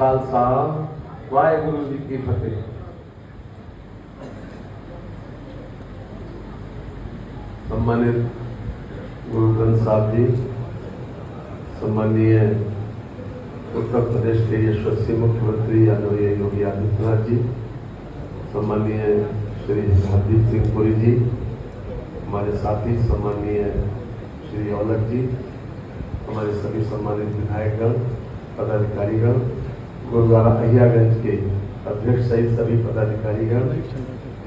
खालसा वाहेगुरु जी की फतेह। सम्मानित गुरु ग्रंथ साहब जी, सम्मानीय उत्तर प्रदेश के यशस्वी मुख्यमंत्री आदरणीय योगी आदित्यनाथ जी, सम्मानीय श्री हरदीप सिंह पुरी जी, हमारे साथी सम्मानीय श्री औलख जी, हमारे सभी सम्मानित विधायकगण, पदाधिकारीगण, गुरुद्वारा अहियागंज के अध्यक्ष सहित सभी पदाधिकारीगण,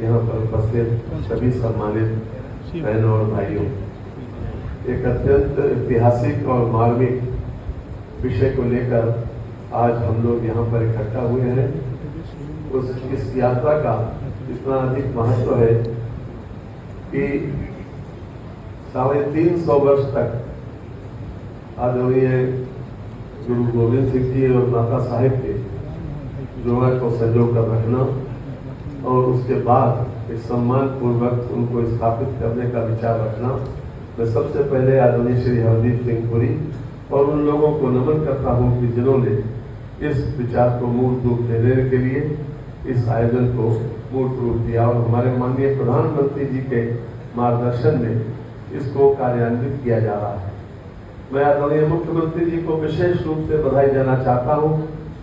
यहाँ पर उपस्थित सभी सम्मानित बहनों और भाइयों, एक अत्यंत ऐतिहासिक और मार्मिक विषय को लेकर आज हम लोग यहाँ पर इकट्ठा हुए हैं। इस यात्रा का इतना अधिक महत्व है कि 350 वर्ष तक आदरणीय गुरु गोविंद सिंह जी और माता साहेब के जोड़ा को संजो कर रखना और उसके बाद एक सम्मान पूर्वक उनको स्थापित करने का विचार रखना। मैं सबसे पहले आदरणीय श्री हरदीप सिंह पुरी और उन लोगों को नमन करता हूं कि जिन्होंने इस विचार को मूल रूप देने के लिए इस आयोजन को मूल रूप दिया और हमारे माननीय प्रधानमंत्री जी के मार्गदर्शन में इसको कार्यान्वित किया जा रहा है। मैं आदरणीय मुख्यमंत्री जी को विशेष रूप से बधाई देना चाहता हूं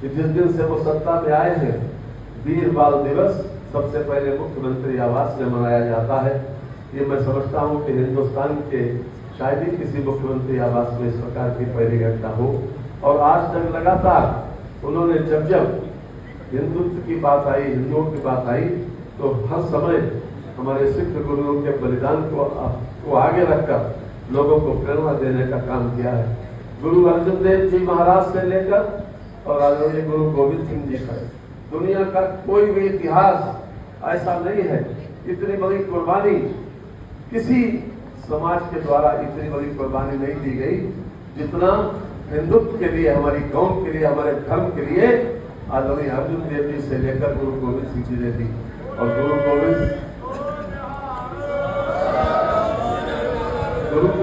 कि जिस दिन से वो सत्ता में आए हैं, वीर बाल दिवस सबसे पहले मुख्यमंत्री आवास में मनाया जाता है। ये मैं समझता हूं कि हिंदुस्तान के शायद ही किसी मुख्यमंत्री आवास में इस प्रकार की पहली घटना हो। और आज तक लगातार उन्होंने जब हिंदुत्व की बात आई, हिंदुओं की बात आई, तो हर समय हमारे सिख गुरुओं के बलिदान को आगे रखकर लोगों को प्रेरणा देने का काम किया है। गुरु अर्जुन देव जी महाराज से लेकर और आदरणीय गुरु गोविंद सिंह जी तक दुनिया का कोई भी इतिहास ऐसा नहीं है, इतनी बड़ी कुर्बानी किसी समाज के द्वारा इतनी बड़ी कुर्बानी नहीं दी गई जितना हिंदुत्व के लिए, हमारी कौम के लिए, हमारे धर्म के लिए आदरणीय अर्जुन देव जी से लेकर गुरु गोविंद सिंह जी ने दी। और गुरु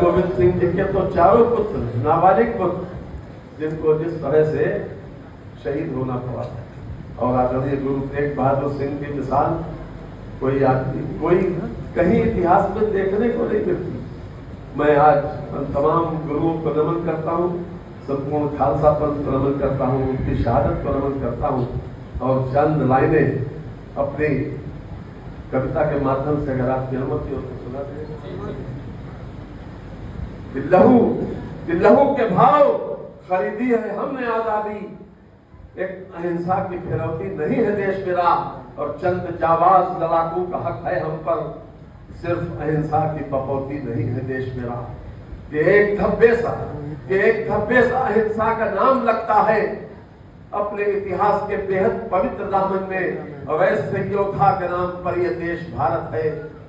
गोविंद सिंह जी के तो चारों पुत्र, नाबालिग पुत्र, जिनको जिस तरह से शहीद होना पड़ा। और आदरणीय गुरु तेग बहादुर सिंह की मिसाल कोई कहीं इतिहास में देखने को नहीं मिलती। मैं आज तमाम गुरुओं को नमन करता हूँ, संपूर्ण खालसा पंथ को नमन करता हूँ, उनकी शहादत को नमन करता हूँ और चंद लाइनें अपनी कविता के माध्यम से अगर आपकी अनुमति हो तो सुना दें। लहू के भाव खरीदी है हमने आजादी, एक अहिंसा की फिरौती नहीं है देश मेरा, और चंद जाबाज लड़ाकू का हक है हम पर, सिर्फ अहिंसा की बपौती नहीं है देश मेरा। ये एक धब्बे सा अहिंसा का नाम लगता है अपने इतिहास के बेहद पवित्र दामन में, और ऐसे योद्धा के नाम पर यह देश भारत है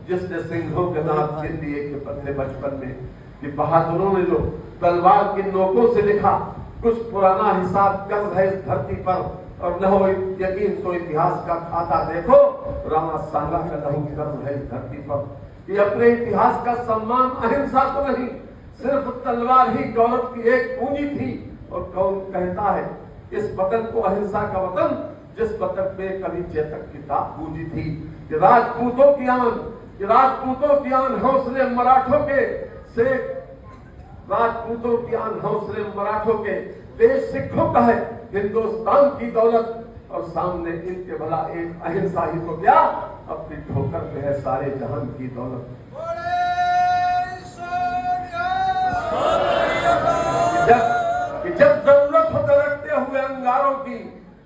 जिसने सिंहों के नाम गिन लिए के पत्ते बचपन में। कि बहादुरों ने जो तलवार की नोकों से लिखा कुछ पुराना हिसाब कर्ज है इस धरती पर, और न हो यकीन तो इतिहास का खाता देखो, राणा सांगा का लहू कर्ज है इस धरती पर। कि अपने इतिहास का सम्मान अहिंसा तो नहीं, सिर्फ तलवार ही गौरव की एक पूंजी थी। और कौन कहता है इस वतन को अहिंसा का वतन, जिस वतन में कभी चेतक की ताप पूंजी थी। कि राजपूतों की आन हौसले मराठों के से, राजपूतों की आन हौसले मराठों के, देश सिखों का है हिंदुस्तान की दौलत, और सामने इनके भला एक अहिंसा ही तो क्या अपनी ठोकर पे है सारे जहान की दौलत। जब जरूरत हो दरकते हुए अंगारों की,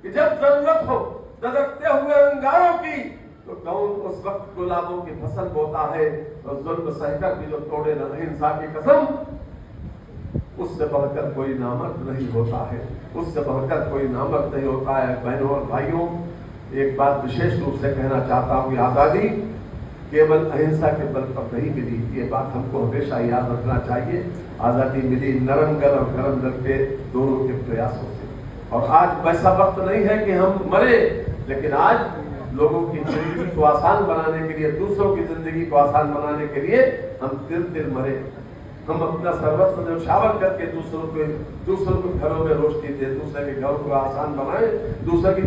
जब जरूरत हो दरकते हुए अंगारों की, तो कौन उस वक्त गुलाबों की फसल बोता है, और जुल्म सहकर भी जो तोड़े न अहिंसा की कसम, उससे बढ़कर कोई नामर्द नहीं होता है, उससे बढ़कर कोई नामर्द नहीं होता है। बहनों और भाइयों, एक बात विशेष रूप से कहना चाहता हूँ कि आजादी केवल अहिंसा के बल पर नहीं मिली, ये बात हमको हमेशा याद रखना चाहिए। आजादी मिली नरंगल और गरमगल के दोनों के प्रयासों से। और आज वैसा वक्त नहीं है कि हम मरे, लेकिन आज लोगों की जिंदगी को आसान बनाने के लिए, दूसरों की जिंदगी को आसान बनाने के लिए हम तिल तिल मरे। हम अपना सर्वस्व न्यौछावर करके दूसरों के घरों में रोशनी दे, दूसरे के घरों को आसान बनाए, दूसरे की